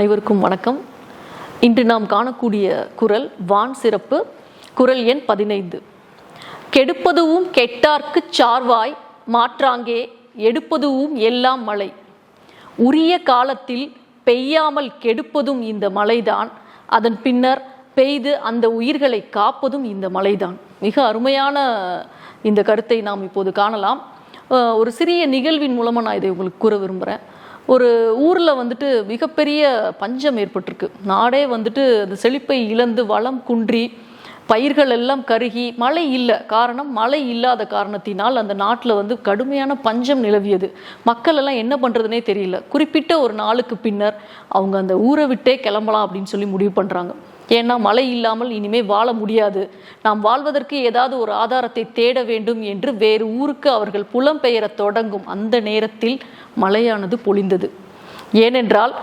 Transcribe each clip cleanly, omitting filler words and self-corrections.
அனைவருக்கும் வணக்கம். இன்று நாம் காணக்கூடிய குறள் வான் சிறப்பு. குறள் எண் 15. கெடுப்பதுவும் கெட்டார்க்குச் சார்வாய் மாற்றாங்கே எடுப்பதுவும் எல்லாம் மழை. உரிய காலத்தில் பெய்யாமல் கெடுப்பதும் இந்த மழைதான், அதன் பின்னர் பெய்து அந்த உயிர்களை காப்பதும் இந்த மழைதான். மிக அருமையான இந்த கருத்தை நாம் இப்போது காணலாம். ஒரு சிறிய நிகழ்வின் மூலமாக நான் இதை உங்களுக்கு கூற விரும்புகிறேன். ஒரு ஊரில் மிகப்பெரிய பஞ்சம் ஏற்பட்டிருக்கு. நாடே அந்த செழிப்பை இழந்து வளம் குன்றி பயிர்கள் எல்லாம் கருகி மழை இல்லை. காரணம், மழை இல்லாத காரணத்தினால் அந்த நாட்டில் கடுமையான பஞ்சம் நிலவியது. மக்கள் எல்லாம் என்ன பண்ணுறதுனே தெரியல. குறிப்பிட்ட ஒரு நாளுக்கு பின்னர் அவங்க அந்த ஊரை விட்டே கிளம்பலாம் அப்படின்னு சொல்லி முடிவு பண்ணுறாங்க. ஏன்னா மழை இல்லாமல் இனிமே வாழ முடியாது, நாம் வாழ்வதற்கு ஏதாவது ஒரு ஆதாரத்தை தேட வேண்டும் என்று வேறு ஊருக்கு அவர்கள் புலம்பெயர தொடங்கும் அந்த நேரத்தில் மழையானது பொழிந்தது. ஏனென்றால்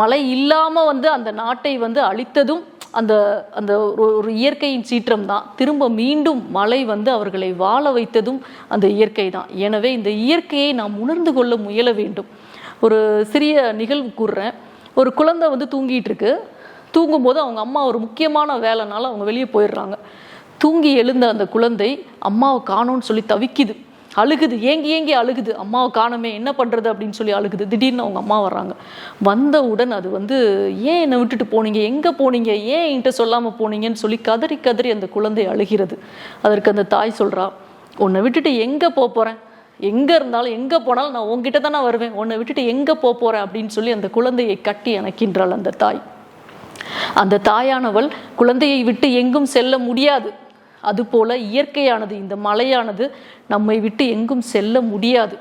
மழை இல்லாமல் அந்த நாட்டை அழித்ததும் அந்த அந்த ஒரு இயற்கையின் சீற்றம் தான். திரும்ப மீண்டும் மழை அவர்களை வாழ வைத்ததும் அந்த இயற்கை தான். எனவே இந்த இயற்கையை நாம் உணர்ந்து கொள்ள முயல வேண்டும். ஒரு சிறிய நிகழ்வு கூறுறேன். ஒரு குழந்தை தூங்கிட்டு இருக்கு. தூங்கும்போது அவங்க அம்மா ஒரு முக்கியமான வேலைனால அவங்க வெளியே போயிடுறாங்க. தூங்கி எழுந்த அந்த குழந்தை அம்மாவை காணோன்னு சொல்லி தவிக்குது, அழுகுது, ஏங்கி ஏங்கி அழுகுது. அம்மாவை காணமே, என்ன பண்ணுறது அப்படின்னு சொல்லி அழுகுது. திடீர்னு அவங்க அம்மா வர்றாங்க. வந்தவுடன் அது ஏன் என்னை விட்டுட்டு போனீங்க, எங்கே போனீங்க, ஏன் என்கிட்ட சொல்லாமல் போனீங்கன்னு சொல்லி கதறி கதறி அந்த குழந்தை அழுகிறது. அதற்கு அந்த தாய் சொல்கிறா, உன்னை விட்டுட்டு எங்கே போகிறேன், எங்கே இருந்தாலும் எங்கே போனாலும் நான் உங்ககிட்ட தானே வருவேன், உன்னை விட்டுட்டு எங்கே போகிறேன் அப்படின்னு சொல்லி அந்த குழந்தையை கட்டி அணைக்கின்றாள் அந்த தாய். அந்த தாயானவள் குழந்தையை விட்டு எங்கும் செல்ல முடியாது. அதுபோல இயற்கையானது, இந்த மழையானது நம்மை விட்டு எங்கும் செல்ல முடியாது.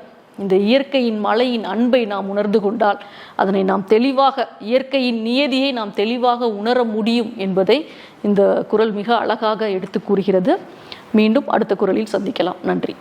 இந்த இயற்கையின் மழையின் அன்பை நாம் உணர்ந்து கொண்டால் அதனை நாம் தெளிவாக, இயற்கையின் நியதியை நாம் தெளிவாக உணர முடியும் என்பதை இந்த குறள் மிக அழகாக எடுத்து கூறுகிறது. மீண்டும் அடுத்த குறளில் சந்திக்கலாம். நன்றி.